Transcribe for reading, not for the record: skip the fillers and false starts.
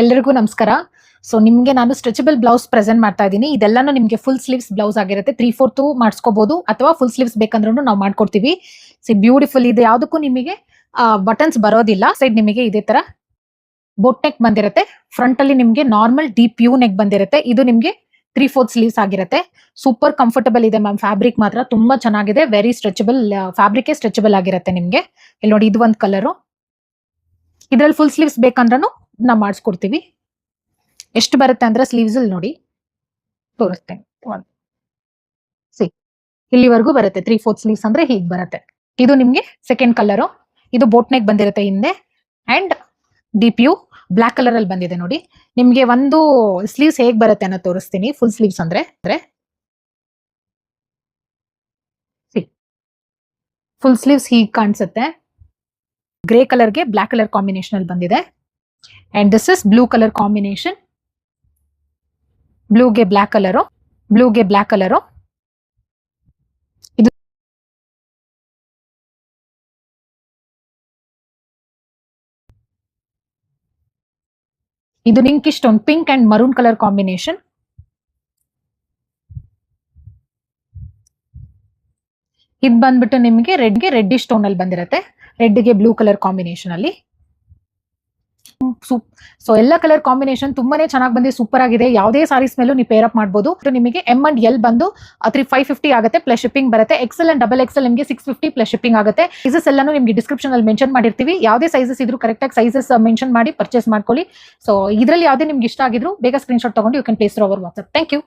ಎಲ್ಲರಿಗೂ ನಮಸ್ಕಾರ. ಸೊ ನಿಮ್ಗೆ ನಾನು ಸ್ಟ್ರೆಚಬಲ್ ಬ್ಲೌಸ್ ಪ್ರೆಸೆಂಟ್ ಮಾಡ್ತಾ ಇದ್ದೀನಿ. ಇದೆಲ್ಲಾನು ನಿಮ್ಗೆ ಫುಲ್ ಸ್ಲೀವ್ಸ್ ಬ್ಲೌಸ್ ಆಗಿರುತ್ತೆ. 3/4 ಮಾಡಿಸ್ಕೋಬಹುದು ಅಥವಾ ಫುಲ್ ಸ್ಲೀವ್ಸ್ ಬೇಕಂದ್ರೂ ನಾವು ಮಾಡ್ಕೊಡ್ತೀವಿ. ಸಿ ಬ್ಯೂಟಿಫುಲ್ ಇದೆ. ಯಾವುದಕ್ಕೂ ನಿಮಗೆ ಬಟನ್ಸ್ ಬರೋದಿಲ್ಲ. ಸೈಡ್ ನಿಮಗೆ ಇದೇ ತರ ಬೋಟ್ ನೆಕ್ ಬಂದಿರುತ್ತೆ. ಫ್ರಂಟ್ ಅಲ್ಲಿ ನಿಮಗೆ ನಾರ್ಮಲ್ ಡೀಪ್ ಯು ನೆಕ್ ಬಂದಿರುತ್ತೆ. ಇದು ನಿಮಗೆ 3/4 ಸ್ಲೀವ್ಸ್ ಆಗಿರುತ್ತೆ. ಸೂಪರ್ ಕಂಫರ್ಟಬಲ್ ಇದೆ ಮ್ಯಾಮ್. ಫ್ಯಾಬ್ರಿಕ್ ಮಾತ್ರ ತುಂಬಾ ಚೆನ್ನಾಗಿದೆ. ವೆರಿ ಸ್ಟ್ರೆಚಬಲ್ ಫ್ಯಾಬ್ರಿಕ್ ಸ್ಟ್ರೆಚಬಲ್ ಆಗಿರುತ್ತೆ ನಿಮ್ಗೆ. ಇಲ್ಲಿ ನೋಡಿ, ಇದು ಒಂದು ಕಲರು. ಇದ್ರಲ್ಲಿ ಫುಲ್ ಸ್ಲೀವ್ಸ್ ಬೇಕಂದ್ರೂ ನಾವು ಮಾಡಿಸ್ಕೊಡ್ತೀವಿ. ಎಷ್ಟು ಬರುತ್ತೆ ಅಂದ್ರೆ ಸ್ಲೀವ್ಸ್ ಅಲ್ಲಿ ನೋಡಿ ತೋರಿಸ್ತೇನೆ. ಇಲ್ಲಿವರೆಗೂ ಬರುತ್ತೆ. 3/4 ಸ್ಲೀವ್ಸ್ ಅಂದ್ರೆ ಹೀಗೆ ಬರುತ್ತೆ. ಇದು ನಿಮ್ಗೆ ಸೆಕೆಂಡ್ ಕಲರು. ಇದು ಬೋಟ್ ನೆಕ್ ಬಂದಿರುತ್ತೆ ಹಿಂದೆ and deep U black colour ಅಲ್ಲಿ ಬಂದಿದೆ ನೋಡಿ. ನಿಮ್ಗೆ ಒಂದು ಸ್ಲೀವ್ಸ್ ಹೇಗ್ ಬರುತ್ತೆ ಅನ್ನೋ ತೋರಿಸ್ತೀನಿ. ಫುಲ್ ಸ್ಲೀವ್ಸ್ ಅಂದ್ರೆ ಫುಲ್ ಸ್ಲೀವ್ಸ್ ಹೀಗೆ ಕಾಣಿಸುತ್ತೆ. ಗ್ರೇ ಕಲರ್ಗೆ ಬ್ಲಾಕ್ ಕಲರ್ ಕಾಂಬಿನೇಷನ್ ಅಲ್ಲಿ ಬಂದಿದೆ. And this is blue colour combination. ಬ್ಲೂಗೆ ಬ್ಲಾಕ್ ಕಲರು, ಬ್ಲೂಗೆ ಬ್ಲಾಕ್ ಕಲರು. ಇದು pinkish tone, pink and maroon colour combination. ಇದು ಬಂದ್ಬಿಟ್ಟು ನಿಮಗೆ ರೆಡ್ಗೆ ರೆಡ್ಡಿಶ್ ಟೋನ್ ಅಲ್ಲಿ ಬಂದಿರುತ್ತೆ. ರೆಡ್ಗೆ ಬ್ಲೂ ಕಲರ್ ಕಾಂಬಿನೇಷನ್ ಅಲ್ಲಿ. ಸೊ ಎಲ್ಲ ಕಲರ್ ಕಾಂಬಿನೇಷನ್ ತುಂಬಾನೇ ಚೆನ್ನಾಗಿ ಬಂದಿದೆ. ಸೂಪರ್ ಆಗಿದೆ. ಯಾವುದೇ ಸಾರೀಸ್ ಮೇಲೂ ನೀವು ಪೇರ್ ಅಪ್ ಮಾಡಬಹುದು. ನಿಮಗೆ ಎಂ ಅಂಡ್ ಎಲ್ ಬಂದು 550 ಆಗುತ್ತೆ ಪ್ಲಸ್ ಶಿಪ್ಪಿಂಗ್ ಬರುತ್ತೆ. ಎಕ್ಸೆಲ್ ಅಂಡ್ ಡಬಲ್ ಎಕ್ಸೆಲ್ ನಿಮಗೆ 650 ಪ್ಲಸ್ ಶಿಪ್ಪಿಂಗ್ ಆಗುತ್ತೆ. ಸೈಜಸ್ ಎಲ್ಲಾನು ನಿಮಗೆ ಡಿಸ್ಕ್ರಿಪ್ಷನ್ ಅಲ್ಲಿ ಮೆನ್ಷನ್ ಮಾಡಿರ್ತೀವಿ. ಯಾವುದೇ ಸೈಜಸ್ ಇದ್ರು ಕರೆಕ್ಟ್ ಆಗಿ ಸೈಜಸ್ ಮೆನ್ಷನ್ ಮಾಡಿ ಪರ್ಚೇಸ್ ಮಾಡ್ಕೊಳ್ಳಿ. ಸೊ ಇದರಲ್ಲಿ ಯಾವುದೇ ನಿಮ್ಗೆ ಇಷ್ಟ ಆಗಿದ್ರು ಬೇಗ ಸ್ಕ್ರೀನ್ ಶಾಟ್ ತಗೊಂಡು you can place our WhatsApp. Thank you.